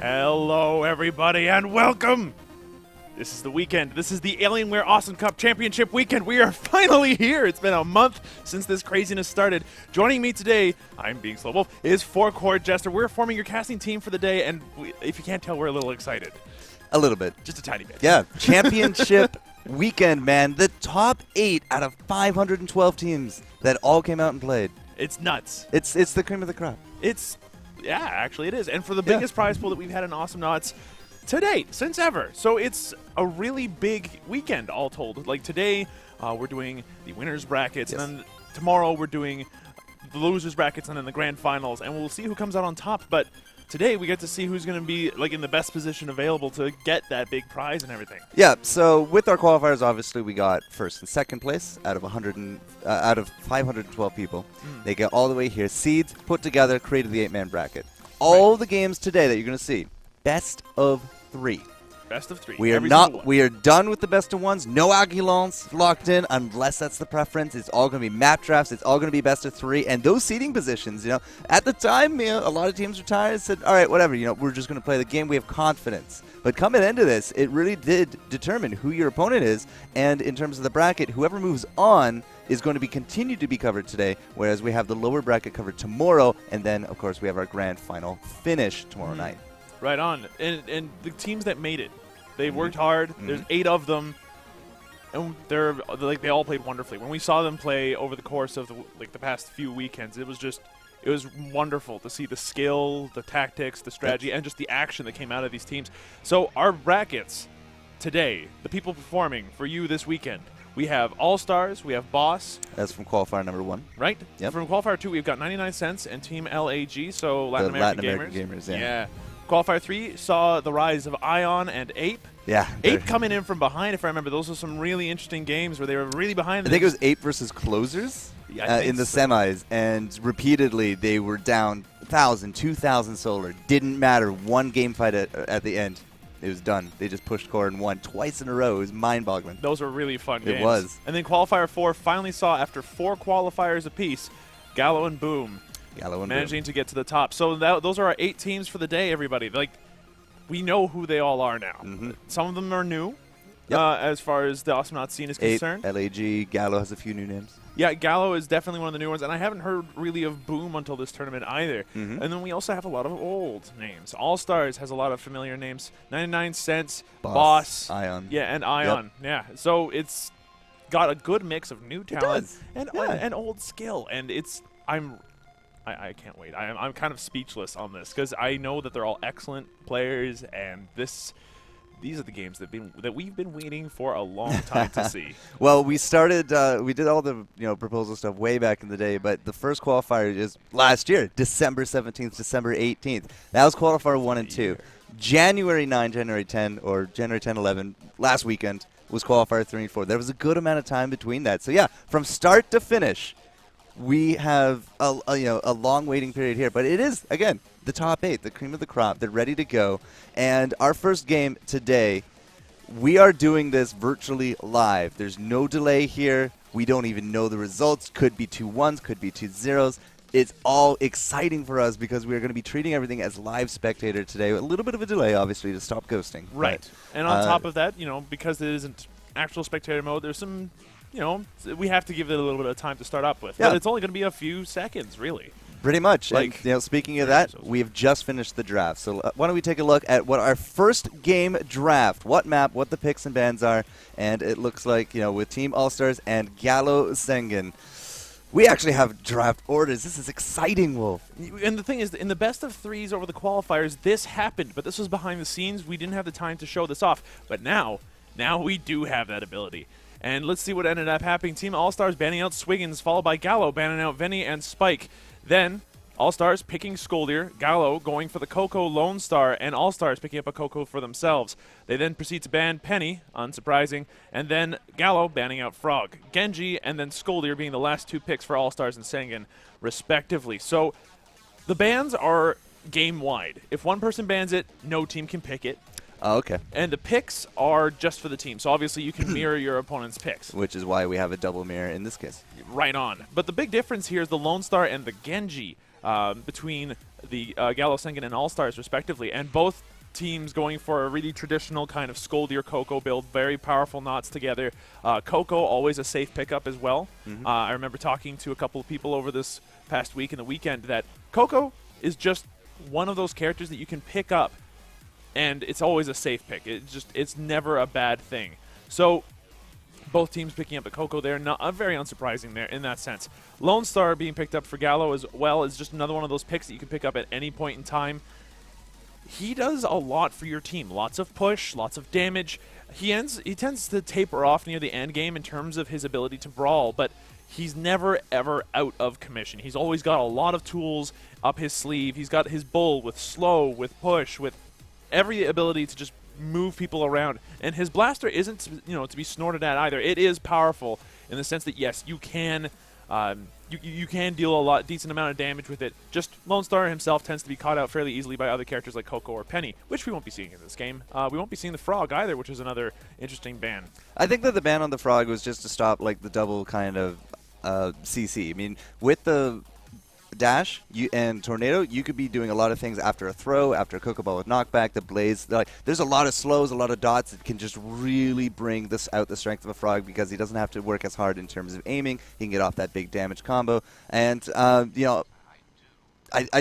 Hello, everybody, and welcome! This is the weekend. This is the Alienware Awesome Cup Championship weekend. We are finally here. It's been a month since this craziness started. Joining me today, I'm being Slow Wolf, is Four-Chord Jester. We're forming your casting team for the day, and if you can't tell, we're a little excited. A little bit. Just a tiny bit. Yeah, championship weekend, man. The top 8 out of 512 teams that all came out and played. It's nuts. It's the cream of the crop. Yeah, actually it is. And for the biggest prize pool that we've had in Awesome Knots to date, since ever. So it's a really big weekend, all told. Like today, we're doing the winners brackets, and then tomorrow we're doing the losers brackets, and then the grand finals, and we'll see who comes out on top. But today we get to see who's going to be like in the best position available to get that big prize and everything. Yeah. So with our qualifiers, obviously we got first and second place out of 512 people. They get all the way here. Seeds put together, created the 8-man bracket. All the games today that you're going to see, best of 3. Best of 3. We are done with the best of ones. No Aguilons locked in unless that's the preference. It's all going to be map drafts. It's all going to be best of 3. And those seeding positions, at the time, a lot of teams retired and said, all right, whatever, we're just going to play the game. We have confidence. But coming into this, it really did determine who your opponent is. And in terms of the bracket, whoever moves on is going to be continued to be covered today, whereas we have the lower bracket covered tomorrow. And then, of course, we have our grand final finish tomorrow night. Right on. And the teams that made it, they worked hard. There's 8 of them, and they all played wonderfully. When we saw them play over the course of the past few weekends, it was wonderful to see the skill, the tactics, the strategy, and just the action that came out of these teams. So our brackets today, the people performing for you this weekend, we have AllStars, we have Boss. That's from qualifier number 1. Right? Yep. From qualifier 2, we've got 99 Cents and Team LAG, so Latin American Gamers. Yeah. Qualifier 3 saw the rise of Ion and Ape. Yeah. Ape coming in from behind, if I remember. Those were some really interesting games where they were really behind. I think it was Ape versus Closers in the semis, and repeatedly they were down 1,000, 2,000 solar. Didn't matter. One game fight at the end. It was done. They just pushed core and won twice in a row. It was mind-boggling. Those were really fun games. It was. And then Qualifier 4 finally saw, after 4 qualifiers apiece, Gallo and Boom managing to get to the top. So those are our 8 teams for the day, everybody. We know who they all are now. Some of them are new, as far as the Awesome Knots scene is concerned. LAG, Gallo has a few new names. Yeah, Gallo is definitely one of the new ones, and I haven't heard really of Boom until this tournament either. And then we also have a lot of old names. AllStars has a lot of familiar names. 99 Cents, Boss, Ion. Yeah, and Ion. Yeah, so it's got a good mix of new talent and old skill, and I can't wait. I'm kind of speechless on this because I know that they're all excellent players, and these are the games that we've been waiting for a long time to see. Well, we did all the proposal stuff way back in the day, but the first qualifier is last year, December 17th, December 18th. That was qualifier 1 and 2. January 9, January 10, or January 10, 11, last weekend was qualifier 3 and 4. There was a good amount of time between that. So yeah, from start to finish, we have a long waiting period here, but it is, again, the top 8, the cream of the crop. They're ready to go. And our first game today, we are doing this virtually live. There's no delay here. We don't even know the results. Could be 2 1s, could be 2 0s. It's all exciting for us because we're going to be treating everything as live spectator today. A little bit of a delay, obviously, to stop ghosting. Right. But, and on top of that, because it isn't actual spectator mode, there's some we have to give it a little bit of time to start up with. Yeah. But it's only going to be a few seconds, really. Pretty much. And, speaking of that, we have just finished the draft. So why don't we take a look at what our first game draft, what map, what the picks and bans are. And it looks like, with Team AllStars and Gallo Sengen, we actually have draft orders. This is exciting, Wolf. And the thing is, in the best of 3s over the qualifiers, this happened. But this was behind the scenes. We didn't have the time to show this off. But now we do have that ability. And let's see what ended up happening. Team AllStars banning out Swiggins, followed by Gallo banning out Venny and Spike. Then AllStars picking Skoldir, Gallo going for the Coco Lone Star, and AllStars picking up a Coco for themselves. They then proceed to ban Penny, unsurprising, and then Gallo banning out Frog, Genji, and then Skoldir being the last 2 picks for AllStars and Sengen, respectively. So the bans are game-wide. If one person bans it, no team can pick it. Oh, okay. And the picks are just for the team. So obviously you can mirror your opponent's picks. Which is why we have a double mirror in this case. Right on. But the big difference here is the Lone Star and the Genji. between the Gallo, Sengen, and AllStars, respectively. And both teams going for a really traditional kind of Skoldir Coco build, very powerful knots together. Coco, always a safe pickup as well. I remember talking to a couple of people over this past week and the weekend that Coco is just one of those characters that you can pick up, and it's always a safe pick. It's never a bad thing. So both teams picking up the Coco there, not very unsurprising there in that sense. Lone Star being picked up for Gallo as well is just another one of those picks that you can pick up at any point in time. He does a lot for your team. Lots of push, lots of damage. He tends to taper off near the end game in terms of his ability to brawl, but he's never, ever out of commission. He's always got a lot of tools up his sleeve. He's got his bull with slow, with push, with every ability to just move people around. And his blaster isn't, to be snorted at either. It is powerful in the sense that, yes, you can you can deal a decent amount of damage with it. Just Lone Star himself tends to be caught out fairly easily by other characters like Coco or Penny, which we won't be seeing in this game. We won't be seeing the Frog either, which is another interesting ban. I think that the ban on the Frog was just to stop like the double kind of CC. I mean, with the dash and tornado, you could be doing a lot of things after a throw, after a Coco Ball with knockback, the blaze. There's a lot of slows, a lot of dots that can just really bring this out the strength of a Frog because he doesn't have to work as hard in terms of aiming. He can get off that big damage combo. And, I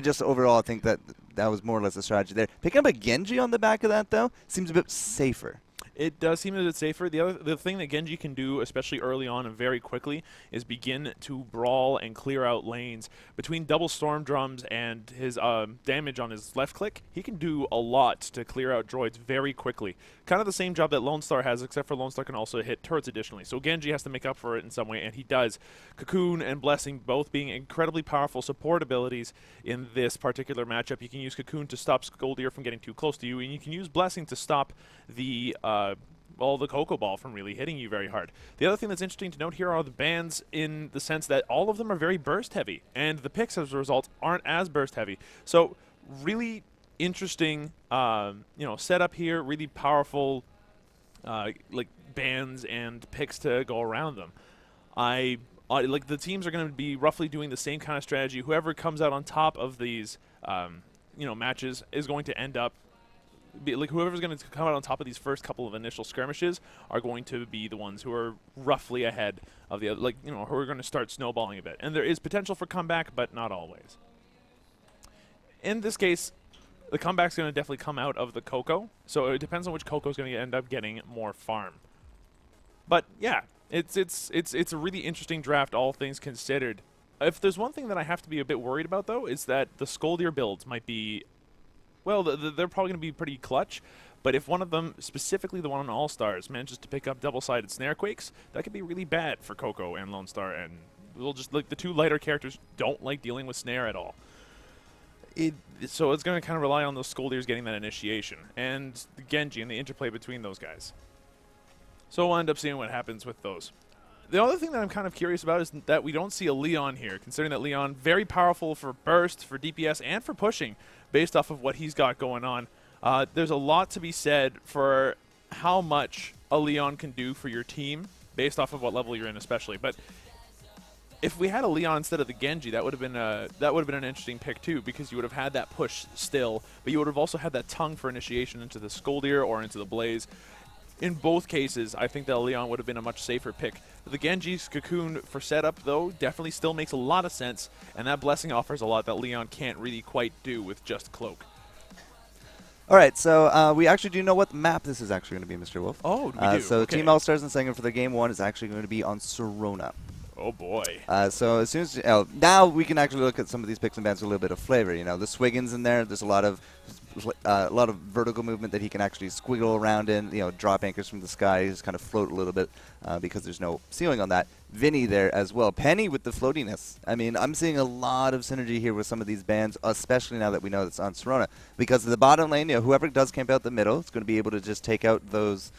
just overall think that was more or less a strategy there. Picking up a Genji on the back of that, though, seems a bit safer. It does seem a bit safer. The thing that Genji can do, especially early on and very quickly, is begin to brawl and clear out lanes. Between double storm drums and his damage on his left click, he can do a lot to clear out droids very quickly. Kind of the same job that Lone Star has, except for Lone Star can also hit turrets additionally. So Genji has to make up for it in some way, and he does. Cocoon and Blessing both being incredibly powerful support abilities in this particular matchup. You can use Cocoon to stop Skoldir from getting too close to you, and you can use Blessing to stop the Coco Ball from really hitting you very hard. The other thing that's interesting to note here are the bans in the sense that all of them are very burst heavy, and the picks as a result aren't as burst heavy. So really interesting, setup here. Really powerful, bans and picks to go around them. Like the teams are going to be roughly doing the same kind of strategy. Whoever comes out on top of these, matches is going to end up. Whoever's going to come out on top of these first couple of initial skirmishes are going to be the ones who are roughly ahead of the other, who are going to start snowballing a bit. And there is potential for comeback, but not always. In this case, the comeback's going to definitely come out of the Coco, so it depends on which Coco is going to end up getting more farm. But yeah, it's a really interesting draft, all things considered. If there's one thing that I have to be a bit worried about, though, is that the Skoldir builds might be. Well, they're probably going to be pretty clutch, but if one of them, specifically the one on AllStars, manages to pick up double-sided Snare Quakes, that could be really bad for Coco and Lone Star, and we'll just the two lighter characters don't like dealing with Snare at all. So it's going to kind of rely on those Skoldirs getting that initiation, and the Genji and the interplay between those guys. So we'll end up seeing what happens with those. The other thing that I'm kind of curious about is that we don't see a Leon here, considering that Leon, very powerful for burst, for DPS, and for pushing, based off of what he's got going on. There's a lot to be said for how much a Leon can do for your team, based off of what level you're in especially. But if we had a Leon instead of the Genji, that would have been an interesting pick too, because you would have had that push still, but you would have also had that tongue for initiation into the Skoldir or into the Blaze. In both cases, I think that Leon would have been a much safer pick. The Genji's Cocoon for setup, though, definitely still makes a lot of sense, and that Blessing offers a lot that Leon can't really quite do with just Cloak. All right, so we actually do know what map this is actually going to be, Mr. Wolf. Oh, we do. So okay. Team AllStars and Sengen for the game one is actually going to be on Serona. Oh, boy. So as soon as now we can actually look at some of these picks and bans with a little bit of flavor. The Swiggin's in there. There's a lot of vertical movement that he can actually squiggle around in. Drop anchors from the sky, just kind of float a little bit because there's no ceiling on that. Vinny there as well. Penny with the floatiness. I mean, I'm seeing a lot of synergy here with some of these bans, especially now that we know it's on Serona. Because the bottom lane, whoever does camp out the middle is going to be able to just take out those.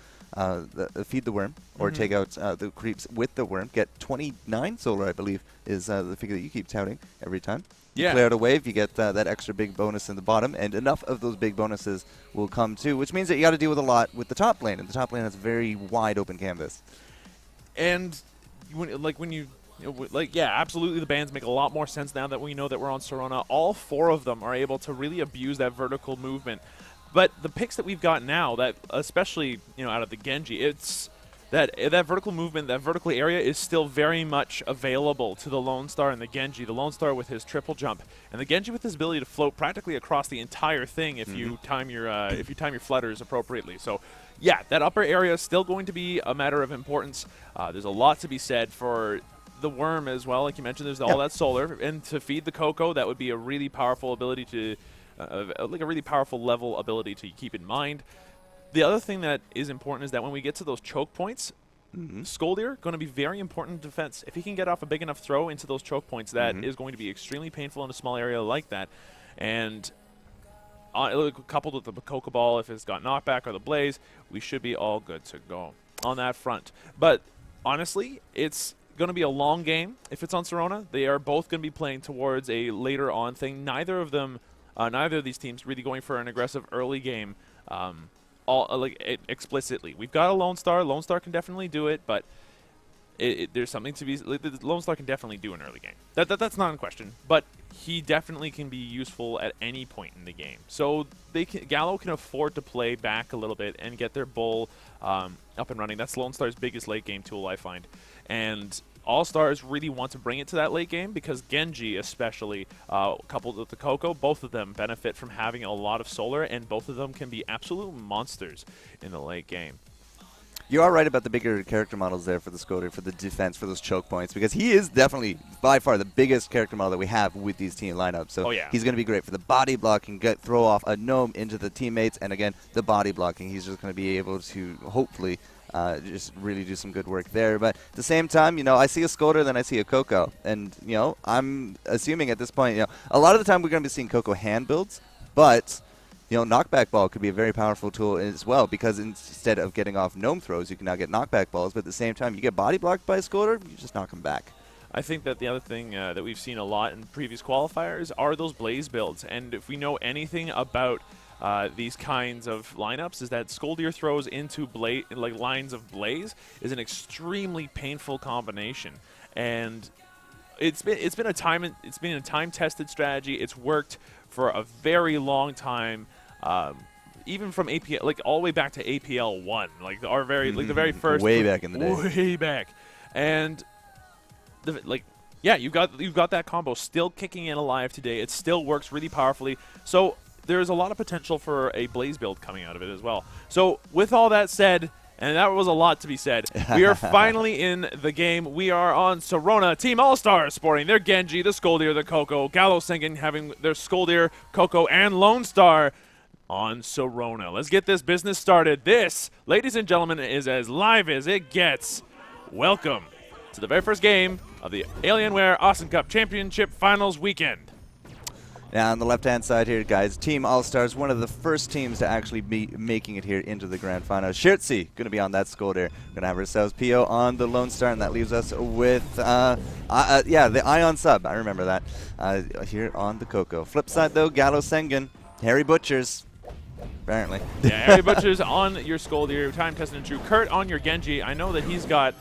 Feed the worm, or take out the creeps with the worm. Get 29 solar, I believe, is the figure that you keep touting every time. Yeah. You clear out a wave, you get that extra big bonus in the bottom, and enough of those big bonuses will come too, which means that you got to deal with a lot with the top lane, and the top lane has a very wide open canvas. And when you Like, yeah, absolutely the bans make a lot more sense now that we know that we're on Sirona. All 4 of them are able to really abuse that vertical movement. But the picks that we've got now, that especially, out of the Genji, it's that vertical movement, that vertical area is still very much available to the Lone Star and the Genji. The Lone Star with his triple jump, and the Genji with his ability to float practically across the entire thing if you time your flutters appropriately. So, yeah, that upper area is still going to be a matter of importance. There's a lot to be said for the Worm as well. Like you mentioned, there's all that solar, and to feed the Coco, that would be a really powerful ability to, like a really powerful level ability to keep in mind. The other thing that is important is that when we get to those choke points, Skoldir going to be very important in defense. If he can get off a big enough throw into those choke points, that is going to be extremely painful in a small area like that. And coupled with the Coco Ball, if it's got knockback or the Blaze, we should be all good to go on that front. But honestly, it's going to be a long game. If it's on Sirona, they are both going to be playing towards a later on thing. Neither of these teams really going for an aggressive early game. Explicitly. We've got a Lone Star. Lone Star can definitely do it, but there's something to be. The Lone Star can definitely do an early game. That's not in question. But he definitely can be useful at any point in the game. So Gallo can afford to play back a little bit and get their bull up and running. That's Lone Star's biggest late game tool, I find. And AllStars really want to bring it to that late game because Genji, especially, coupled with the Coco, both of them benefit from having a lot of solar, and both of them can be absolute monsters in the late game. You are right about the bigger character models there for the Skoder, for the defense, for those choke points, because he is definitely, by far, the biggest character model that we have with these team lineups. So he's going to be great for the body blocking, throw off a gnome into the teammates, and again, the body blocking. He's just going to be able to, hopefully, just really do some good work there. But at the same time, I see a Skoder, then I see a Coco. And, I'm assuming at this point, a lot of the time we're going to be seeing Coco hand builds, but knockback ball could be a very powerful tool as well, because instead of getting off gnome throws, you can now get knockback balls, but at the same time, you get body blocked by a Skoder, you just knock him back. I think that the other thing that we've seen a lot in previous qualifiers are those Blaze builds, and if we know anything about these kinds of lineups, is that Skoldir throws into lines of Blaze is an extremely painful combination, and it's been a time-tested strategy. It's worked for a very long time. Even from APL, all the way back to APL 1, the very first, way back in the day, way back, and you've got that combo still kicking in alive today. It still works really powerfully. So there's a lot of potential for a Blaze build coming out of it as well. So with all that said, and that was a lot to be said, we are finally in the game. We are on Sirona. Team AllStars sporting their Genji, the Skoldir, the Coco. Gallo Sengen having their Skoldir, Coco, and Lone Star on Sirona. Let's get this business started. This, ladies and gentlemen, is as live as it gets. Welcome to the very first game of the Alienware Austin Cup Championship Finals weekend. Now, on the left-hand side here, guys, Team AllStars, one of the first teams to actually be making it here into the Grand Final. Shirtzy going to be on that Skoldir. We're going to have ourselves PO on the Lone Star, and that leaves us with, the Ion sub. I remember that here on the Coco. Flip side, though, Gallo Sengen, Harry Butchers, apparently. Yeah, Harry Butchers on your Skoldir, time-tested and true. Kurt on your Genji. I know that he's got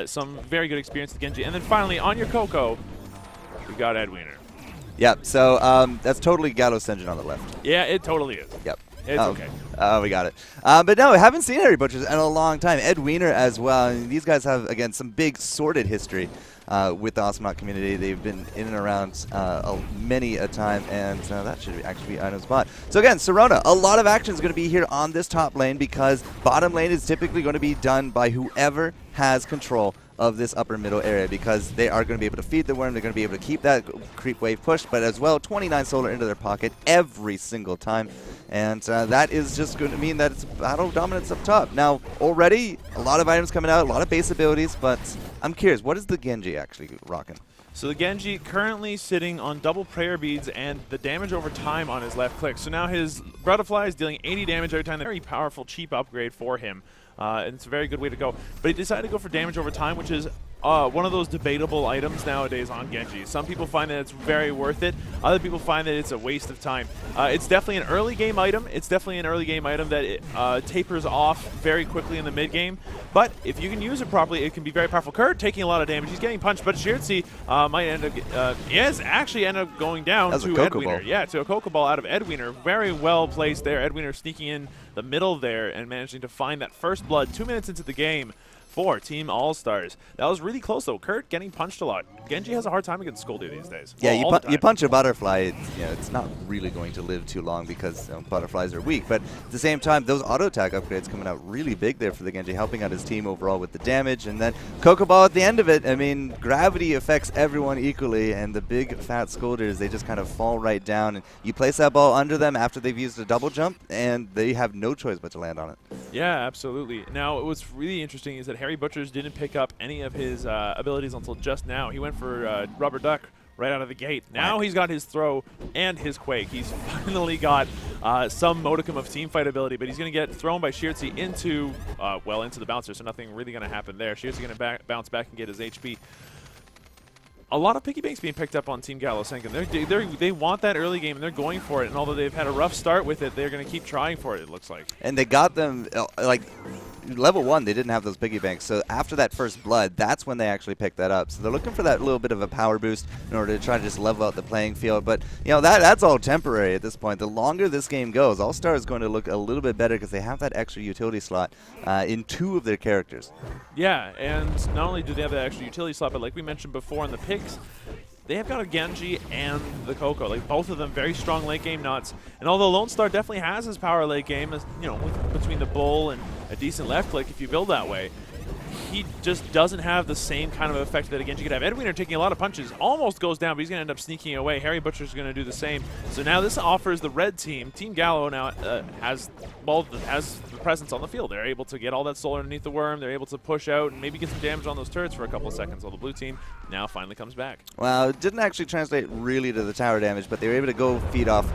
some very good experience with Genji. And then finally, on your Coco, we got Ed Wiener. Yep, so that's totally Gallo Sengen on the left. Yeah, it totally is. Yep. It's okay. Oh, we got it. But no, I haven't seen Harry Butchers in a long time. Ed Wiener as well. I mean, these guys have, again, some big sordid history with the Awesome community. They've been in and around many a time, and that should actually be Ino's spot. So again, Sirona, a lot of action is going to be here on this top lane, because bottom lane is typically going to be done by whoever has control of this upper middle area, because they are going to be able to feed the worm. They're going to be able to keep that creep wave pushed, but as well 29 solar into their pocket every single time, and that is just going to mean that it's battle dominance up top. Now already a lot of items coming out, a lot of base abilities, but I'm curious, what is the Genji actually rocking? So the Genji currently sitting on double prayer beads and the damage over time on his left click. So now his Butterfly is dealing 80 damage every time. Very powerful, cheap upgrade for him. And it's a very good way to go. But he decided to go for damage over time, which is one of those debatable items nowadays on Genji. Some people find that it's very worth it. Other people find that it's a waste of time. It's definitely an early game item. It's definitely an early game item that it, tapers off very quickly in the mid game. But if you can use it properly, it can be very powerful. Kurt taking a lot of damage. He's getting punched, but Shirtzi might end up. Yes, actually end up going down to Edwiener. Yeah, to a Coco Ball out of Edwiener. Very well placed there. Edwiener sneaking in the middle there and managing to find that first blood 2 minutes into the game for Team AllStars. That was really close, though. Kurt getting punched a lot. Genji has a hard time against Skoldir these days. Yeah, well, you punch a butterfly, it's not really going to live too long because butterflies are weak. But at the same time, those auto attack upgrades coming out really big there for the Genji, helping out his team overall with the damage. And then Coco Ball at the end of it, I mean, gravity affects everyone equally, and the big fat Skoldirs, they just kind of fall right down. And you place that ball under them after they've used a double jump, and they have no choice but to land on it. Yeah, absolutely. Now, what's really interesting is that Harry Butchers didn't pick up any of his abilities until just now. He went for Rubber Duck right out of the gate. Now he's got his throw and his Quake. He's finally got some modicum of team fight ability, but he's going to get thrown by Shirtzi into, into the bouncer, so nothing really going to happen there. Shirtzi going to bounce back and get his HP. A lot of piggy banks being picked up on Team Gallo Sengen. They want that early game, and they're going for it. And although they've had a rough start with it, they're going to keep trying for it, it looks like. And they got them, level 1, they didn't have those piggy banks. So after that first blood, that's when they actually picked that up. So they're looking for that little bit of a power boost in order to try to just level out the playing field. But, that's all temporary at this point. The longer this game goes, AllStar is going to look a little bit better because they have that extra utility slot in 2 of their characters. Yeah, and not only do they have that extra utility slot, but like we mentioned before in the picks, they have got a Genji and the Coco. Like, both of them very strong late game nuts. And although Lone Star definitely has his power late game, as between the bull and a decent left click if you build that way, he just doesn't have the same kind of effect that a Genji could have. Edwiener taking a lot of punches, almost goes down, but he's going to end up sneaking away. Harry Butcher's going to do the same. So now this offers the red team. Team Gallo now has the presence on the field. They're able to get all that solar underneath the worm. They're able to push out and maybe get some damage on those turrets for a couple of seconds while the blue team now finally comes back. Well, it didn't actually translate really to the tower damage, but they were able to go feed off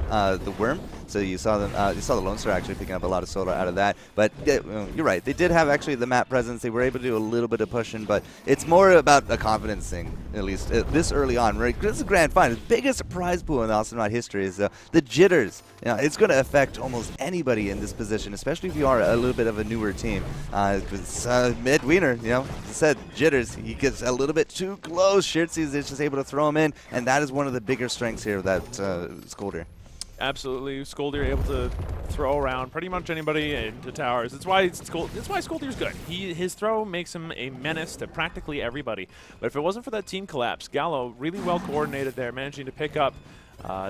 the worm. So you saw them. You saw the Lone Star actually picking up a lot of solar out of that. But you're right. They did have actually the map presence. They were able to do a little bit of pushing, but it's more about a confidence thing, at least this early on. Right? This is a grand final. The biggest prize pool in Astronaut history is the jitters. It's going to affect almost anybody in this position, especially if you are a little bit of a newer team. Edwiener, as I said, jitters. He gets a little bit too close. Shirtzi is just able to throw him in, and that is one of the bigger strengths here of that Skoldir. Absolutely, Skoldir able to throw around pretty much anybody into towers. That's why Skoldir's good. His throw makes him a menace to practically everybody. But if it wasn't for that team collapse, Gallo really well coordinated there, managing to pick up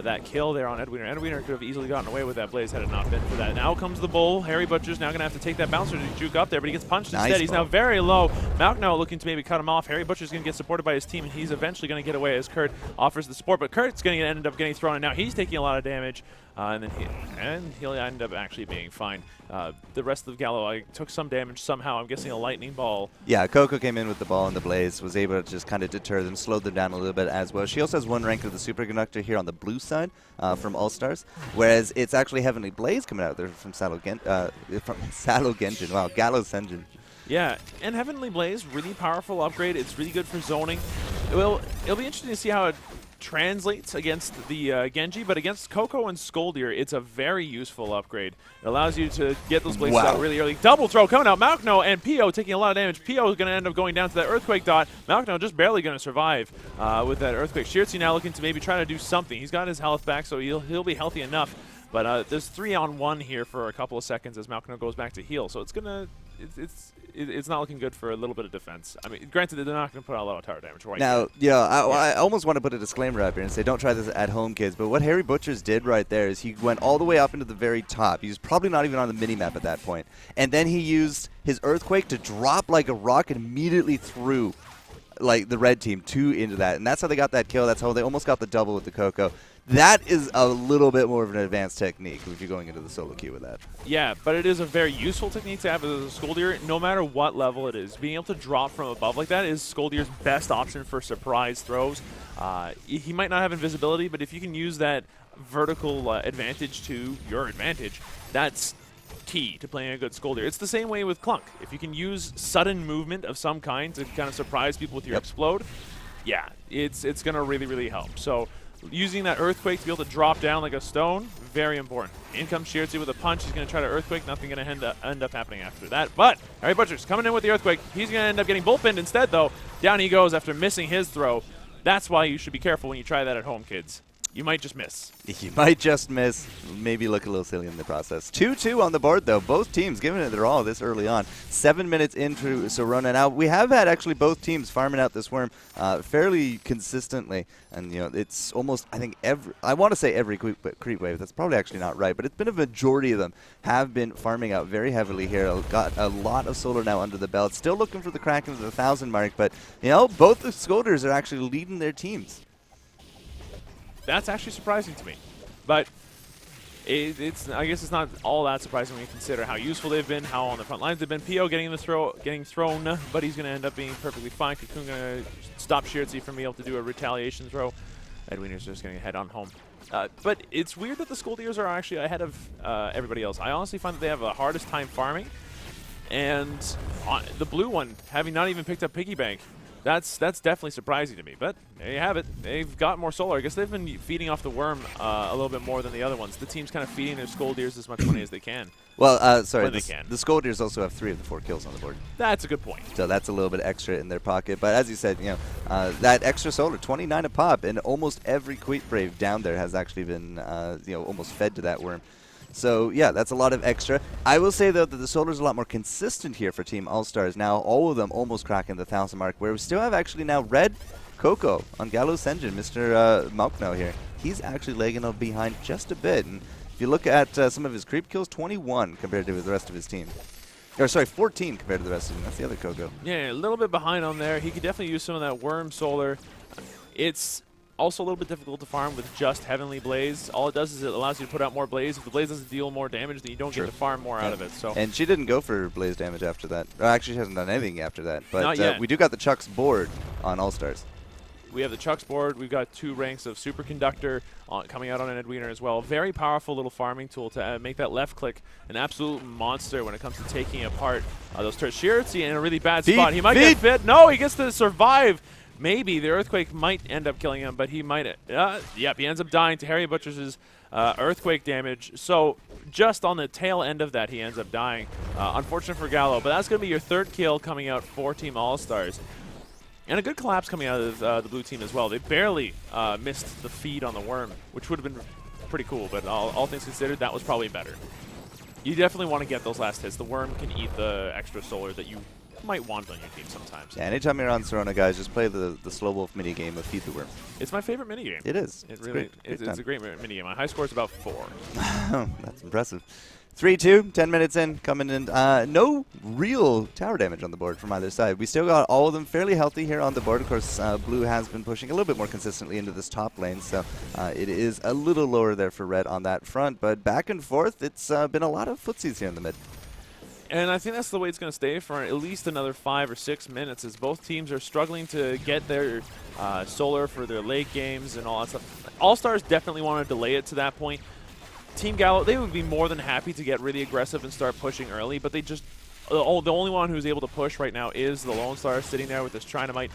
that kill there on Edwiener. Edwiener could have easily gotten away with that blaze had it not been for that. Now comes the bull. Harry Butcher's now going to have to take that bouncer to juke up there, but he gets punched instead. He's now very low. Malkno looking to maybe cut him off. Harry Butcher's going to get supported by his team, and he's eventually going to get away as Kurt offers the support, but Kurt's going to end up getting thrown, and now he's taking a lot of damage. And he'll end up actually being fine. The rest of Gallo took some damage somehow. I'm guessing a lightning ball. Yeah, Coco came in with the ball and the blaze, was able to just kind of deter them, slowed them down a little bit as well. She also has 1 rank of the superconductor here on the blue side from AllStars, whereas it's actually Heavenly Blaze coming out there from Saddle Genjin. Wow, Gallo Sengen. Yeah, and Heavenly Blaze, really powerful upgrade. It's really good for zoning. It'll be interesting to see how it translates against the Genji, but against Coco and Skoldir, it's a very useful upgrade. It allows you to get those blazes out really early. Double throw coming out. Malkno and Pio taking a lot of damage. Pio is going to end up going down to that Earthquake dot. Malkno just barely going to survive with that Earthquake. Shirtzi now looking to maybe try to do something. He's got his health back, so he'll be healthy enough. But there's 3-on-1 here for a couple of seconds as Malkno goes back to heal. So it's not looking good for a little bit of defense. I mean, granted, they're not going to put out a lot of tower damage right now. I almost want to put a disclaimer up here and say, don't try this at home, kids. But what Harry Butchers did right there is he went all the way up into the very top. He was probably not even on the mini-map at that point. And then he used his Earthquake to drop like a rock and immediately threw the red team into that. And that's how they got that kill. That's how they almost got the double with the Coco. That is a little bit more of an advanced technique if you're going into the solo queue with that. Yeah, but it is a very useful technique to have as a Skoldir, no matter what level it is. Being able to drop from above like that is Skoldir's best option for surprise throws. He might not have invisibility, but if you can use that vertical advantage to your advantage, that's key to playing a good Scoldier. It's the same way with Clunk. If you can use sudden movement of some kind to kind of surprise people with your explode, yeah, it's going to really, really help. So using that Earthquake to be able to drop down like a stone, very important. In comes Shirtzy with a punch. He's going to try to Earthquake. Nothing going to end up happening after that. But Harry Butcher's coming in with the Earthquake. He's going to end up getting bullpinned instead, though. Down he goes after missing his throw. That's why you should be careful when you try that at home, kids. You might just miss. You might just miss. Maybe look a little silly in the process. 2-2 on the board, though. Both teams giving it their all this early on. 7 minutes into Sorona. Now, we have had actually both teams farming out this worm fairly consistently. And, you know, it's almost, I think, I want to say every creep wave. That's probably actually not right. But it's been a majority of them have been farming out very heavily here. Got a lot of solar now under the belt. Still looking for the crack into the 1,000 mark. But, you know, both the Scolders are actually leading their teams. That's actually surprising to me. But I guess it's not all that surprising when you consider how useful they've been, how on the front lines they've been. PO getting thrown, but he's going to end up being perfectly fine. Cocoon going to stop Shirtzy from being able to do a retaliation throw. Edwinner's just going to head on home. But it's weird that the Scoldiers are actually ahead of everybody else. I honestly find that they have the hardest time farming. And the blue one, having not even picked up Piggy Bank, that's definitely surprising to me. But there you have it. They've got more solar. I guess they've been feeding off the worm a little bit more than the other ones. The team's kind of feeding their Scoldiers as much money as they can. Well, sorry, they can. The Scoldiers also have 3 of the 4 kills on the board. That's a good point. So that's a little bit extra in their pocket. But as you said, you know, that extra solar, 29 a pop, and almost every Queet Brave down there has actually been, you know, almost fed to that worm. So, yeah, that's a lot of extra. I will say, though, that the solar's a lot more consistent here for Team AllStars. Now, all of them almost cracking the 1,000 mark, where we still have actually now Red Coco on Gallows Sengen, Mr. Malkno here. He's actually lagging up behind just a bit. And if you look at some of his creep kills, 21 compared to the rest of his team. Or, sorry, 14 compared to the rest of them. That's the other Coco. Yeah, a little bit behind on there. He could definitely use some of that worm solar. It's also a little bit difficult to farm with just Heavenly Blaze. All it does is it allows you to put out more Blaze. If the Blaze doesn't deal more damage, then you don't get to farm more out of it. So. And she didn't go for Blaze damage after that. Actually, she hasn't done anything after that. But Not yet. We do got the Chuck's board on AllStars. We have the Chuck's board. We've got 2 ranks of Superconductor coming out on an Edwiner as well. Very powerful little farming tool to make that left click an absolute monster when it comes to taking apart those turrets. Shirtzy in a really bad spot. He might get fit. No, he gets to survive. Maybe the Earthquake might end up killing him, but he might. Yep, he ends up dying to Harry Butcher's Earthquake damage. So just on the tail end of that, he ends up dying. Unfortunate for Gallo, but that's going to be your 3rd kill coming out for Team AllStars. And a good collapse coming out of the blue team as well. They barely missed the feed on the worm, which would have been pretty cool, but all things considered, that was probably better. You definitely want to get those last hits. The worm can eat the extra solar that you might want on your team sometimes. Yeah, anytime you're on Sorona, guys, just play the Slow Wolf minigame of Feed the Worm. It's my favorite minigame. It is. It's a great minigame. My high score is about 4. That's impressive. 3-2, 10 minutes in, coming in. No real tower damage on the board from either side. We still got all of them fairly healthy here on the board. Of course, blue has been pushing a little bit more consistently into this top lane, so it is a little lower there for red on that front. But back and forth, it's been a lot of footsies here in the mid. And I think that's the way it's going to stay for at least another 5 or 6 minutes, as both teams are struggling to get their solar for their late games and all that stuff. AllStars definitely want to delay it to that point. Team Gallo, they would be more than happy to get really aggressive and start pushing early, but they just the only one who's able to push right now is the Lone Star, sitting there with this Trinamite.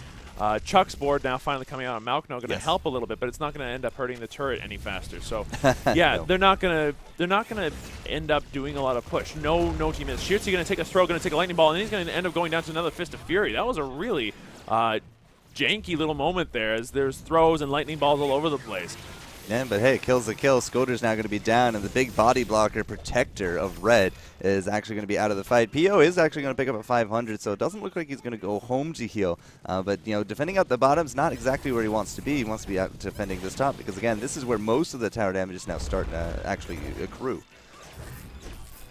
Chuck's board now finally coming out on Malkno, going to help a little bit, but it's not going to end up hurting the turret any faster. So, yeah, they're not going to end up doing a lot of push. No team is. Shirtzy going to take a throw, going to take a lightning ball, and he's going to end up going down to another Fist of Fury. That was a really janky little moment there, as there's throws and lightning balls all over the place. Yeah, but hey, kills the kill. Scoder's now going to be down, and the big body blocker protector of red is actually going to be out of the fight. PO is actually going to pick up a 500, so it doesn't look like he's going to go home to heal. But, you know, defending out the bottom's not exactly where he wants to be. He wants to be out defending this top, because, again, this is where most of the tower damage is now starting to actually accrue.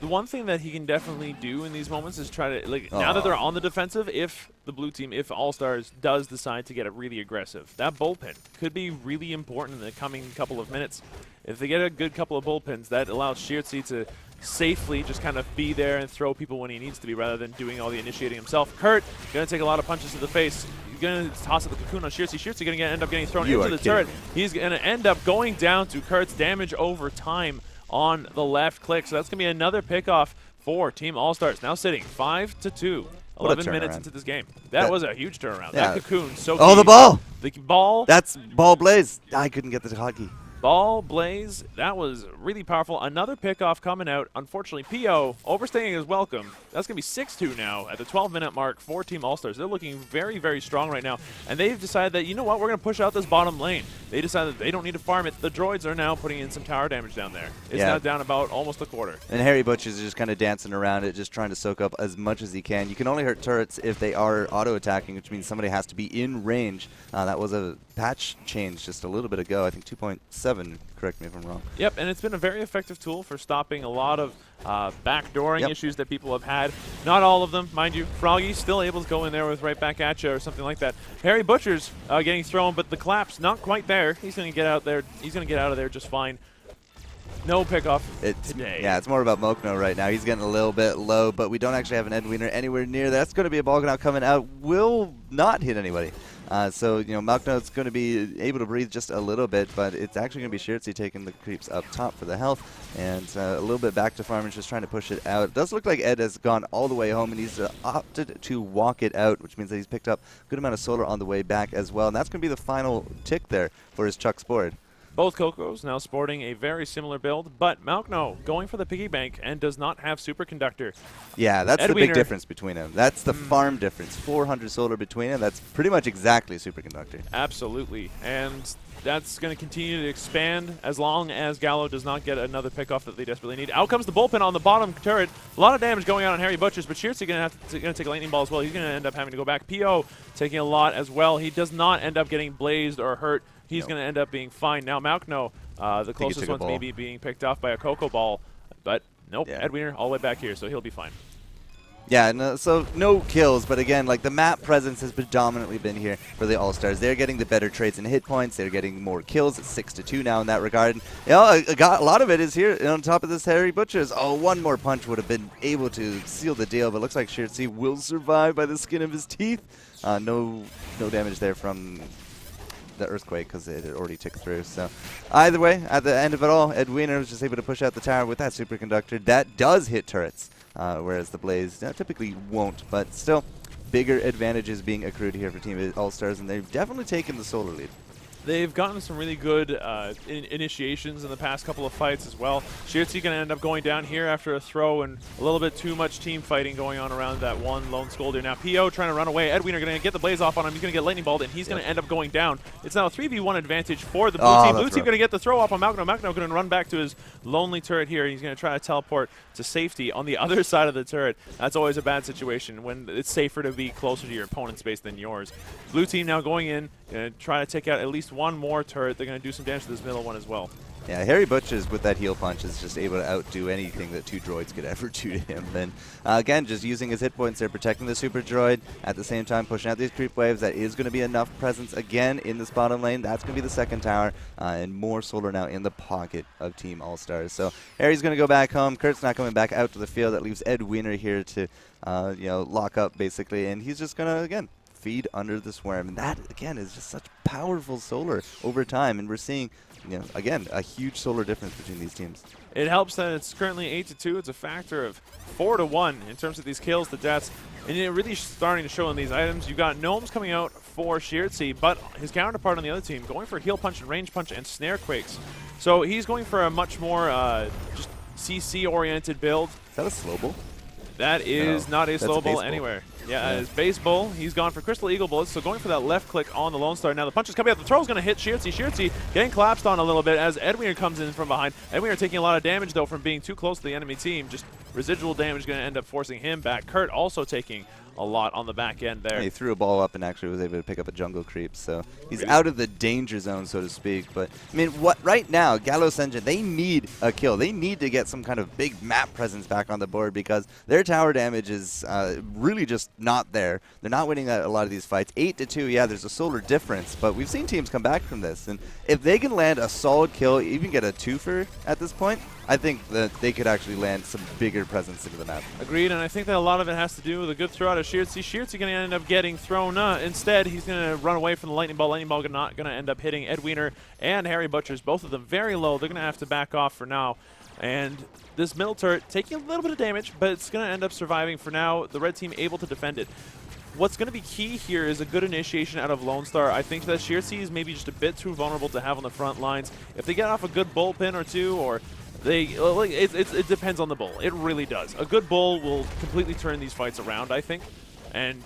The one thing that he can definitely do in these moments is try to, like, now that they're on the defensive, if the blue team, if AllStars does decide to get it really aggressive, that bullpen could be really important in the coming couple of minutes. If they get a good couple of bullpens, that allows Shirtzy to safely just kind of be there and throw people when he needs to be, rather than doing all the initiating himself. Kurt going to take a lot of punches to the face. He's going to toss at the cocoon on Shirtzy. Shirtzy going to end up getting thrown into the turret. He's going to end up going down to Kurt's damage over time on the left click. So that's going to be another pickoff for Team AllStars. Now sitting 5-2. What a 11 minutes turnaround. into this game. That was a huge turnaround. Yeah. That cocoon, so Oh, key. the ball! The ball. That's Ball Blaze. I couldn't get the hotkey. Ball Blaze, that was really powerful. Another pickoff coming out. Unfortunately, PO overstaying his welcome. That's going to be 6-2 now at the 12-minute mark for Team AllStars. They're looking very, very strong right now. And they've decided that, you know what, we're going to push out this bottom lane. They decided they don't need to farm it. The droids are now putting in some tower damage down there. It's now down about almost a quarter. And Harry Butch is just kind of dancing around it, just trying to soak up as much as he can. You can only hurt turrets if they are auto-attacking, which means somebody has to be in range. That was a patch change just a little bit ago. I think 2.7, correct me if I'm wrong. Yep, and it's been a very effective tool for stopping a lot of backdooring issues that people have had. Not all of them, mind you. Froggy still able to go in there with right back at you or something like that. Harry Butcher's getting thrown, but the collapse not quite there. He's going to get out there. He's going to get out of there just fine. No pickoff today. Yeah, it's more about Mokno right now. He's getting a little bit low, but we don't actually have an Ed Wiener anywhere near. That's going to be a ball now coming out. Will not hit anybody. So, you know, Mokno's going to be able to breathe just a little bit, but it's actually going to be Shirtzy taking the creeps up top for the health, and a little bit back to farmers just trying to push it out. It does look like Ed has gone all the way home, and he's opted to walk it out, which means that he's picked up a good amount of solar on the way back as well, and that's going to be the final tick there for his Chuck's board. Both Cocos now sporting a very similar build, but Malkno going for the piggy bank and does not have superconductor. Yeah, that's Ed the Wiener. big difference between them. That's the farm difference. 400 solar between them. That's pretty much exactly superconductor. Absolutely, and that's going to continue to expand as long as Gallo does not get another pickoff that they desperately need. Out comes the bullpen on the bottom turret. A lot of damage going on Harry Butchers, but Shirtzy going to take a lightning ball as well. He's going to end up having to go back. PO taking a lot as well. He does not end up getting blazed or hurt. He's going to end up being fine. Now Malkno, the closest one's maybe being picked off by a Coco Ball, but nope, Ed Wiener all the way back here, so he'll be fine. Yeah, no, so no kills, but again, like the map presence has predominantly been here for the All-Stars. They're getting the better trades and hit points. They're getting more kills. It's 6-2 now in that regard. And, you know, a lot of it is here on top of this Harry Butchers. Oh, one more punch would have been able to seal the deal, but looks like Shirtzy will survive by the skin of his teeth. No damage there from the earthquake because it had already ticked through. So either way, at the end of it all, Ed Wiener was just able to push out the tower with that superconductor. That does hit turrets, whereas the Blaze typically won't. But still, bigger advantages being accrued here for Team All-Stars, and they've definitely taken the solar lead. They've gotten some really good initiations in the past couple of fights as well. Shirtzy going to end up going down here after a throw and a little bit too much team fighting going on around that one lone Scolder. Now PO trying to run away. Ed Wiener going to get the blaze off on him. He's going to get lightning balled, and he's going to end up going down. It's now a 3v1 advantage for the blue team. Blue team going to get the throw off on Malkno. Malkno going to run back to his lonely turret here. He's going to try to teleport to safety on the other side of the turret. That's always a bad situation when it's safer to be closer to your opponent's base than yours. Blue team now going in, going to try to take out at least one more turret. They're going to do some damage to this middle one as well. Yeah, Harry Butchers with that heal punch is just able to outdo anything that two droids could ever do to him. And again, just using his hit points there, protecting the super droid, at the same time pushing out these creep waves. That is going to be enough presence again in this bottom lane. That's going to be the second tower, and more solar now in the pocket of Team All-Stars. So Harry's going to go back home. Kurt's not coming back out to the field. That leaves Ed Wiener here to lock up basically, and he's just going to, again, feed under the swarm. And that, again, is just such powerful solar over time. And we're seeing, again, a huge solar difference between these teams. It helps that it's currently 8-2. It's a factor of 4-1 in terms of these kills to deaths. And it really starting to show in these items. You got Gnomes coming out for Shirtzy, but his counterpart on the other team going for heal punch and range punch and snare quakes. So he's going for a much more just CC-oriented build. Is that a slow bull? That is not a slow bull anywhere. Yeah, his base bull. He's gone for Crystal Eagle bullets, so going for that left click on the Lone Star. Now the punch is coming out. The throw is going to hit Shirtzy. Shirtzy getting collapsed on a little bit as Ed Wiener comes in from behind. Ed Wiener taking a lot of damage, though, from being too close to the enemy team. Just residual damage going to end up forcing him back. Kurt also taking a lot on the back end there. He threw a ball up and actually was able to pick up a jungle creep, so he's out of the danger zone, so to speak. But I mean, right now, Gallo Sengen, they need a kill. They need to get some kind of big map presence back on the board because their tower damage is really just not there. They're not winning a lot of these fights. 8-2, yeah, there's a solar difference, but we've seen teams come back from this, and if they can land a solid kill, even get a twofer at this point, I think that they could actually land some bigger presence into the map. Agreed, and I think that a lot of it has to do with a good throw out of Shirtzy. Shirtzy going to end up getting thrown. Instead, he's going to run away from the lightning ball. Lightning ball not going to end up hitting Ed Wiener and Harry Butchers, both of them very low. They're going to have to back off for now. And this middle turret taking a little bit of damage, but it's going to end up surviving for now. The red team able to defend it. What's going to be key here is a good initiation out of Lone Star. I think that Sheertsy is maybe just a bit too vulnerable to have on the front lines. If they get off a good bullpen or two, or it depends on the bull. It really does. A good bull will completely turn these fights around, I think. And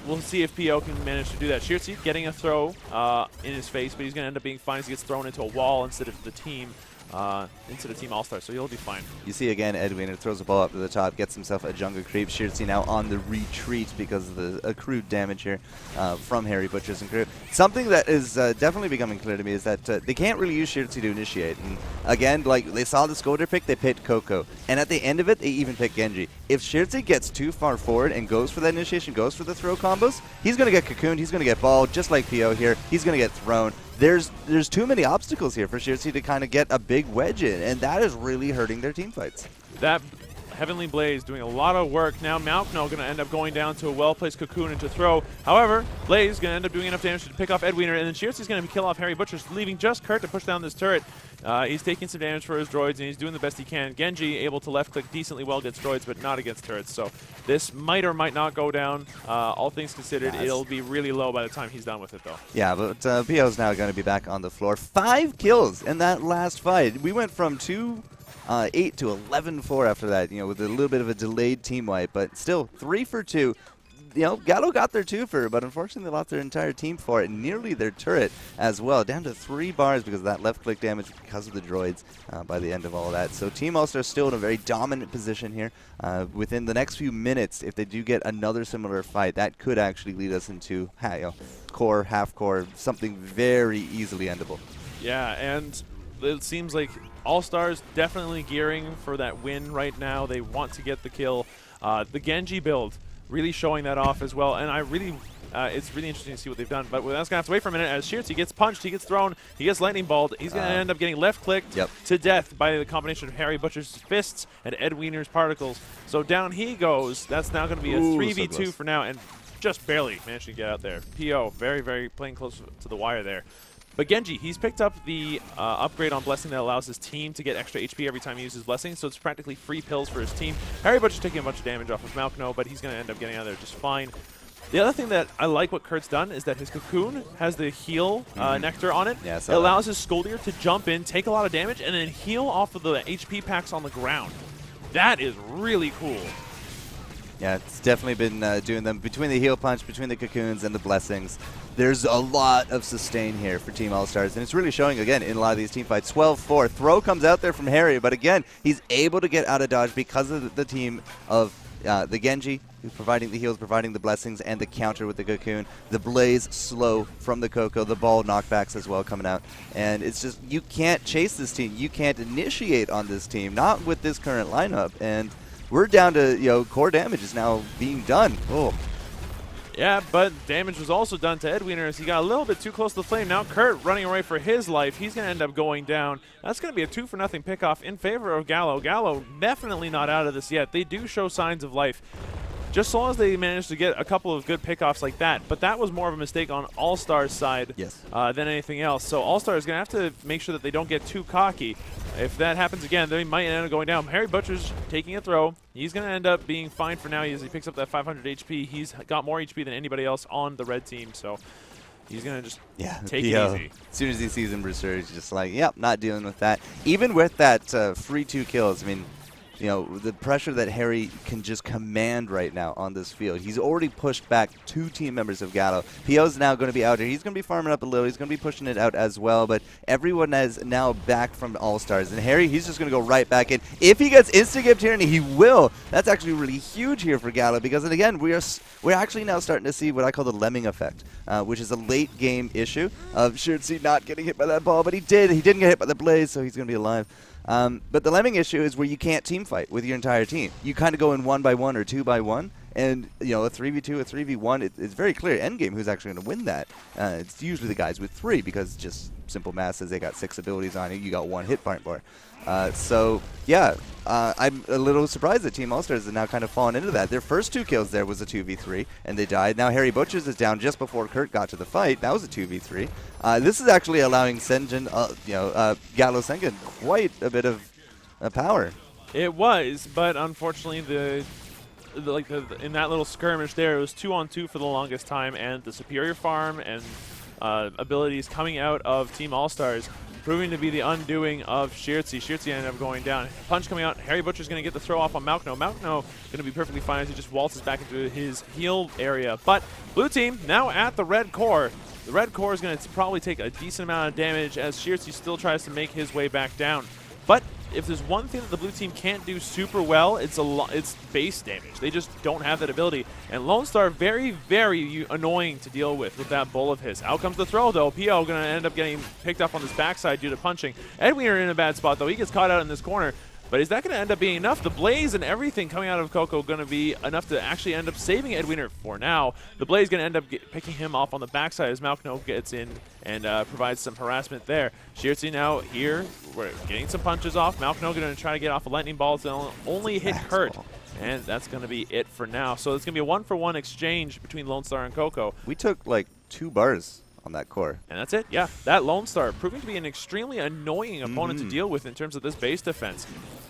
we'll see if PO can manage to do that. Sheertsy getting a throw in his face, but he's going to end up being fine as he gets thrown into a wall instead of the team. Team All-Star, so he'll be fine. You see again, Edwin throws the ball up to the top, gets himself a jungle creep. Sheertsy now on the retreat because of the accrued damage here from Harry Butchers and crew. Something that is definitely becoming clear to me is that they can't really use Sheertsy to initiate. And again, like they saw the Scolder pick, they picked Coco. And at the end of it, they even picked Genji. If Sheertsy gets too far forward and goes for that initiation, goes for the throw combos, he's going to get cocooned, he's going to get balled, just like PO here. He's going to get thrown. There's too many obstacles here for Sheertsy to kind of get a big wedge in, and that is really hurting their team fights. That Heavenly Blaze doing a lot of work. Now Malkno going to end up going down to a well-placed cocoon into throw. However, Blaze going to end up doing enough damage to pick off Edwiener, and then Sheertsy's going to kill off Harry Butchers, leaving just Kurt to push down this turret. He's taking some damage for his droids, and he's doing the best he can. Genji able to left-click decently well against droids, but not against turrets. So this might or might not go down. All things considered, it'll be really low by the time he's done with it, though. Yeah, but PO's now going to be back on the floor. 5 kills in that last fight. We went from 8 to 11-4 after that, with a little bit of a delayed team wipe, but still 3 for 2. Gallo got their 2-fer, but unfortunately they lost their entire team for it, nearly their turret as well, down to 3 bars because of that left-click damage because of the droids by the end of all of that. So Team All-Star still in a very dominant position here. Within the next few minutes, if they do get another similar fight, that could actually lead us into core, half-core, something very easily endable. Yeah, and it seems like All-Stars definitely gearing for that win right now. They want to get the kill. The Genji build really showing that off as well, and it's really interesting to see what they've done. But that's going to have to wait for a minute as Sheertsy gets punched, he gets thrown, he gets lightning balled. He's going to end up getting left-clicked to death by the combination of Harry Butcher's fists and Ed Wiener's particles. So down he goes. That's now going to be a 3v2 for now, and just barely managed to get out there. PO very, very playing close to the wire there. But Genji, he's picked up the upgrade on Blessing that allows his team to get extra HP every time he uses Blessing, so it's practically free pills for his team. Harry Butcher's taking a bunch of damage off of Malkno, but he's going to end up getting out of there just fine. The other thing that I like what Kurt's done is that his Cocoon has the heal nectar on it. Yeah, it allows his Scoldier to jump in, take a lot of damage, and then heal off of the HP packs on the ground. That is really cool. Yeah, it's definitely been doing them between the heal punch, between the cocoons and the blessings. There's a lot of sustain here for Team All-Stars, and it's really showing, again, in a lot of these team fights. 12-4. Throw comes out there from Harry, but again, he's able to get out of dodge because of the team of the Genji, who's providing the heals, providing the blessings, and the counter with the cocoon. The Blaze slow from the Coco, the ball knockbacks as well coming out. And it's just, you can't chase this team. You can't initiate on this team, not with this current lineup. And we're down to, core damage is now being done. Oh. Yeah, but damage was also done to Ed Wiener as he got a little bit too close to the flame. Now Kurt running away for his life. He's going to end up going down. That's going to be a 2-for-0 pickoff in favor of Gallo. Gallo definitely not out of this yet. They do show signs of life. Just so long as they manage to get a couple of good pickoffs like that. But that was more of a mistake on All-Stars' side than anything else. So All-Star is going to have to make sure that they don't get too cocky. If that happens again, they might end up going down. Harry Butcher's taking a throw. He's going to end up being fine for now as he picks up that 500 HP. He's got more HP than anybody else on the red team. So he's going to just take it easy. As soon as he sees him resurge, he's just like, yep, not dealing with that. Even with that free 2 kills, I mean, the pressure that Harry can just command right now on this field. He's already pushed back 2 team members of Gallo. PO's now going to be out here. He's going to be farming up a little. He's going to be pushing it out as well. But everyone is now back from All-Stars. And Harry, he's just going to go right back in. If he gets insta-gipped here, and he will, that's actually really huge here for Gallo. Because, and again, we're actually now starting to see what I call the lemming effect, which is a late-game issue of Sheertsy not getting hit by that ball. But he did. He didn't get hit by the Blaze, so he's going to be alive. But the lemming issue is where you can't team fight with your entire team. You kind of go in 1-by-1 or 2-by-1, and a 3v2, a 3v1, it's very clear endgame who's actually going to win that. It's usually the guys with 3 because just simple math says they got 6 abilities on you. You got 1 hit point bar. So yeah, I'm a little surprised that Team All-Stars has now kind of fallen into that. Their first 2 kills there was a 2v3, and they died. Now Harry Butchers is down just before Kurt got to the fight. That was a 2v3. This is actually allowing Sengen, Gallo Sengen, quite a bit of power. It was, but unfortunately in that little skirmish there, it was 2-on-2 for the longest time, and the superior farm and abilities coming out of Team AllStars proving to be the undoing of Shirtzy. Shirtzy ended up going down. Punch coming out. Harry Butcher's going to get the throw off on Malkno. Malkno going to be perfectly fine as he just waltzes back into his heal area. But blue team now at the red core. The red core is going to probably take a decent amount of damage as Shirtzy still tries to make his way back down. But if there's one thing that the blue team can't do super well, it's base damage. They just don't have that ability. And Lone Star, very, very annoying to deal with that bull of his. Out comes the throw, though. P.O. going to end up getting picked up on this backside due to punching. Edwiener in a bad spot, though. He gets caught out in this corner. But is that going to end up being enough? The Blaze and everything coming out of Coco going to be enough to actually end up saving Edwiener for now. The Blaze going to end up picking him off on the backside as Malkno gets in and provides some harassment there. Shirtzy now here. We're getting some punches off. Malkno going to try to get off a lightning ball to only hit Kurt. And that's going to be it for now. So it's going to be a 1-for-1 exchange between Lone Star and Coco. We took like 2 bars on that core. And that's it, yeah. That Lone Star proving to be an extremely annoying opponent to deal with in terms of this base defense.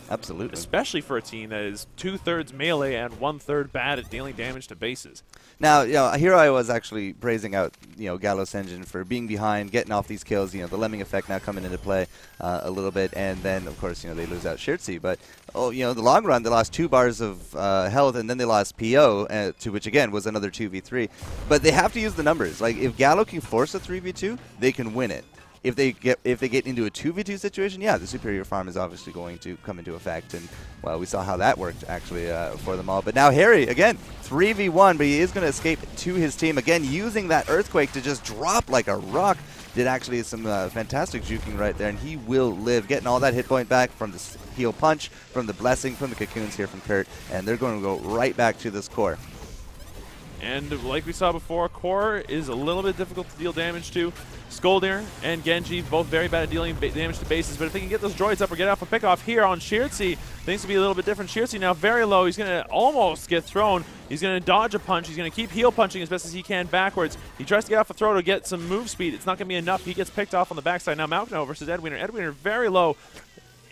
Absolutely. Especially for a team that is 2/3 melee and 1/3 bad at dealing damage to bases. Now, here I was actually praising out, Gallo Sengen for being behind, getting off these kills, the lemming effect now coming into play a little bit, and then, of course, they lose out Shirtzy. But, the long run, they lost 2 bars of health, and then they lost PO, to which, again, was another 2v3. But they have to use the numbers. Like, if Gallo can force a 3v2, they can win it. If they get into a 2v2 situation, yeah, the superior farm is obviously going to come into effect, and well, we saw how that worked actually for them all. But now Harry again 3v1, but he is going to escape to his team again, using that earthquake to just drop like a rock. Did actually some fantastic juking right there, and he will live, getting all that hit point back from the heal punch, from the blessing, from the cocoons here from Kurt, and they're going to go right back to this core. And like we saw before, core is a little bit difficult to deal damage to. Skoldir and Genji, both very bad at dealing damage to bases, but if they can get those droids up or get off a pickoff here on Shirtzy, things will be a little bit different. Shirtzy now very low. He's going to almost get thrown. He's going to dodge a punch. He's going to keep heal punching as best as he can backwards. He tries to get off a throw to get some move speed. It's not going to be enough. He gets picked off on the backside. Now Malkno versus Edwiener. Edwiener very low.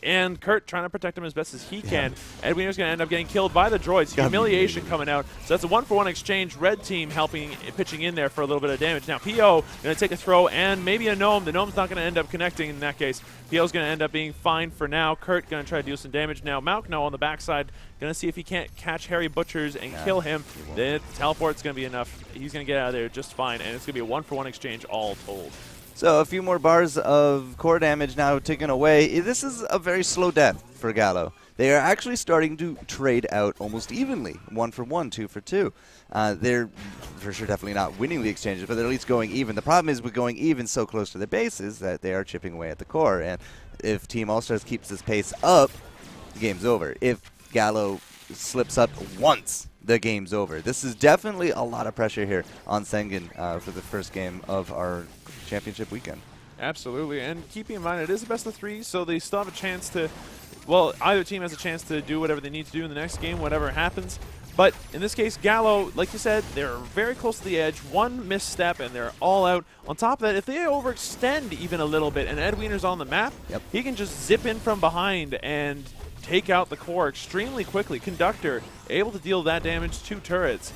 And Kurt trying to protect him as best as he can. Edwiener's going to end up getting killed by the droids. Humiliation coming out. So that's a 1-for-1 exchange. Red team pitching in there for a little bit of damage. Now P.O. going to take a throw and maybe a gnome. The gnome's not going to end up connecting in that case. P.O.'s going to end up being fine for now. Kurt going to try to do some damage. Now Malkno on the backside going to see if he can't catch Harry Butchers and kill him. The teleport's going to be enough. He's going to get out of there just fine. And it's going to be a 1-for-1 exchange all told. So a few more bars of core damage now taken away. This is a very slow death for Gallo. They are actually starting to trade out almost evenly, 1-for-1, 2-for-2. They're for sure definitely not winning the exchanges, but they're at least going even. The problem is with going even so close to their bases that they are chipping away at the core. And if Team AllStars keeps this pace up, the game's over. If Gallo slips up once, the game's over. This is definitely a lot of pressure here on Sengen for the first game of our championship weekend. Absolutely, and keeping in mind it is a best of 3, so they still have a chance to, well, either team has a chance to do whatever they need to do in the next game, whatever happens. But in this case, Gallo, like you said, they're very close to the edge. One misstep and they're all out. On top of that, if they overextend even a little bit and Edwiener's on the map, he can just zip in from behind and take out the core extremely quickly. Conductor able to deal that damage to turrets.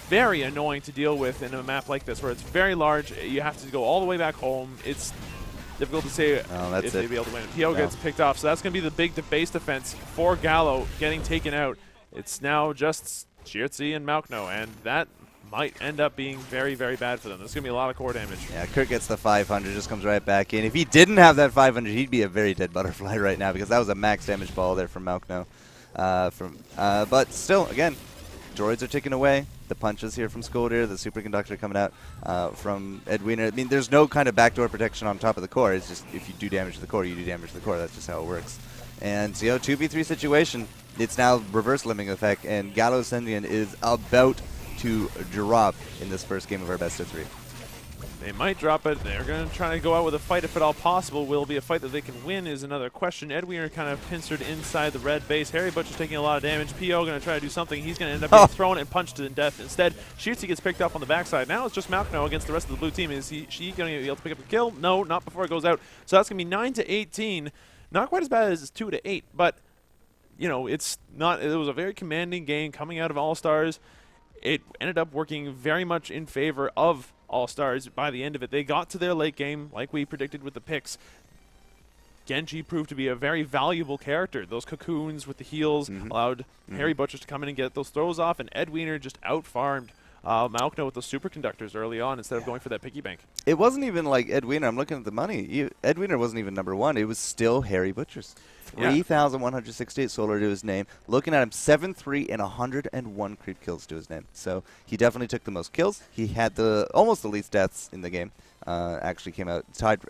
Very annoying to deal with in a map like this where it's very large. You have to go all the way back home. It's difficult to say if they'd be able to win. P.O. gets picked off, so that's going to be the big base defense for Gallo getting taken out. It's now just Shirtzy and Malkno, and that might end up being very, very bad for them. There's going to be a lot of core damage. Yeah, Kurt gets the 500, just comes right back in. If he didn't have that 500, he'd be a very dead butterfly right now because that was a max damage ball there from Malkno. But still, again, droids are taken away. The punches here from Skoldir, the superconductor coming out from Edwiener. I mean, there's no kind of backdoor protection on top of the core. It's just if you do damage to the core, you do damage to the core. That's just how it works. And, 2v3 situation. It's now reverse lemming effect, and Gallo Sengen is about to drop in this first game of our best of 3. They might drop it. They're going to try to go out with a fight if at all possible. Will it be a fight that they can win is another question. Edwiener kind of pincered inside the red base. Harry Butcher's taking a lot of damage. P.O. going to try to do something. He's going to end up getting thrown and punched to death. Instead, Shirtzy gets picked up on the backside. Now it's just Malkno against the rest of the blue team. Is she going to be able to pick up the kill? No, not before it goes out. So that's going to be 9-18. Not quite as bad as 2-8, but it's not. It was a very commanding game coming out of AllStars. It ended up working very much in favor of AllStars by the end of it. They got to their late game, like we predicted with the picks. Genji proved to be a very valuable character. Those cocoons with the heals allowed Harry Butchers to come in and get those throws off, and Ed Wiener just out-farmed Malkno with those superconductors early on instead of going for that piggy bank. It wasn't even like Ed Wiener. I'm looking at the money. Ed Wiener wasn't even number one. It was still Harry Butchers. 3,168 solar to his name. Looking at him, 7-3 and 101 creep kills to his name. So he definitely took the most kills. He had almost the least deaths in the game. Actually came out tied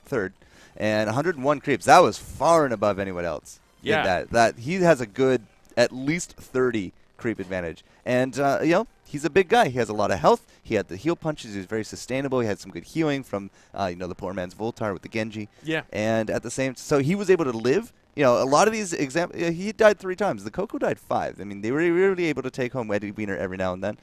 third. And 101 creeps. That was far and above anyone else. Yeah. That he has a good at least 30 creep advantage. And he's a big guy. He has a lot of health. He had the heal punches. He was very sustainable. He had some good healing from the poor man's Voltar with the Genji. Yeah. And at the same, so he was able to live. A lot of these examples, he died 3 times. The Coco died 5. I mean, they were really able to take home Eddie Wiener every now and then,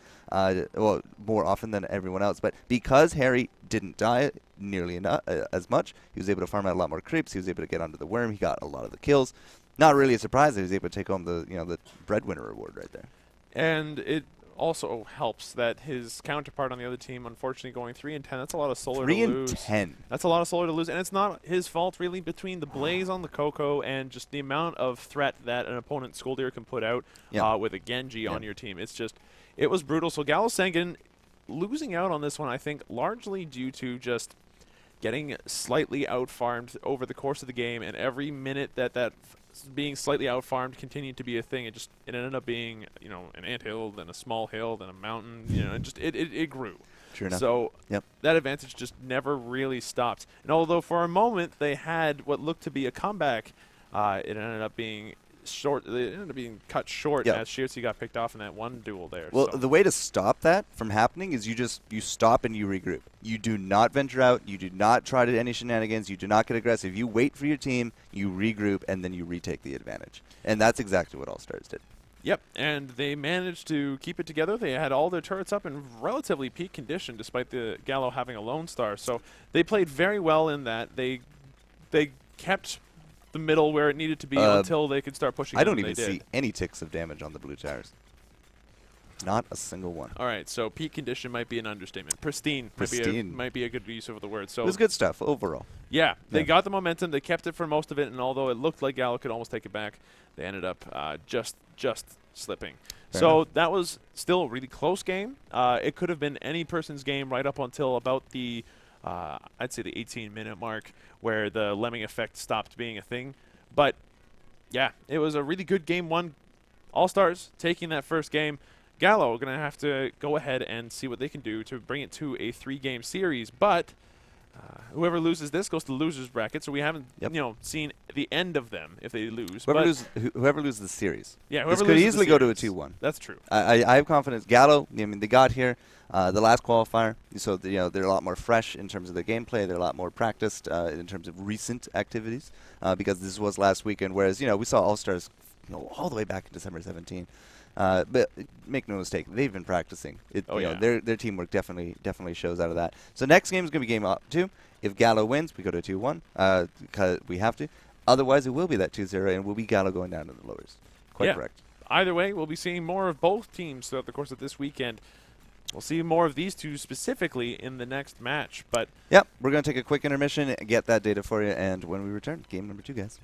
well, more often than everyone else. But because Harry didn't die nearly enough as much, he was able to farm out a lot more creeps. He was able to get onto the worm. He got a lot of the kills. Not really a surprise that he was able to take home the breadwinner award right there. And it also helps that his counterpart on the other team, unfortunately, going 3-10. That's a lot of solar to lose. 3-10. That's a lot of solar to lose, and it's not his fault really. Between the blaze on the Coco and just the amount of threat that an opponent Skoldir can put out with a Genji on your team, it was brutal. So Gallo Sengen losing out on this one, I think, largely due to just getting slightly out-farmed over the course of the game, and every minute that being slightly out-farmed continued to be a thing. It ended up being, an anthill, then a small hill, then a mountain, it grew. Sure enough. So that advantage just never really stopped. And although for a moment they had what looked to be a comeback, it ended up being short. It ended up being cut short as Shirtzi got picked off in that one duel there. Well, the way to stop that from happening is you stop and you regroup. You do not venture out. You do not try to any shenanigans. You do not get aggressive. You wait for your team, you regroup, and then you retake the advantage. And that's exactly what AllStars did. Yep, and they managed to keep it together. They had all their turrets up in relatively peak condition despite the Gallo having a lone star. So they played very well in that. They kept the middle where it needed to be until they could start pushing. I don't even see any ticks of damage on the blue towers. Not a single one. All right, so peak condition might be an understatement. Pristine. Might be a good use of the word. So it was good stuff overall. Yeah, they got the momentum. They kept it for most of it, and although it looked like Gallo could almost take it back, they ended up just slipping. Fair enough. That was still a really close game. It could have been any person's game right up until about the I'd say the 18-minute mark where the lemming effect stopped being a thing. But, yeah, it was a really good game one. AllStars taking that first game. Gallo going to have to go ahead and see what they can do to bring it to a 3-game series. But whoever loses this goes to the losers bracket, so we haven't seen the end of them if they lose. Whoever loses the series. Yeah, this could easily go to a 2-1. That's true. I have confidence. Gallo, I mean, they got here the last qualifier, so they're a lot more fresh in terms of their gameplay. They're a lot more practiced in terms of recent activities because this was last weekend, whereas, we saw AllStars all the way back in December 17. But make no mistake, they've been practicing. Their teamwork definitely shows out of that. So next game is going to be game 2. If Gallo wins, we go to 2-1 because we have to. Otherwise, it will be that 2-0, and will be Gallo going down to the lowers. Quite correct. Either way, we'll be seeing more of both teams throughout the course of this weekend. We'll see more of these two specifically in the next match. But yep, we're going to take a quick intermission and get that data for you, and when we return, game number 2, guys.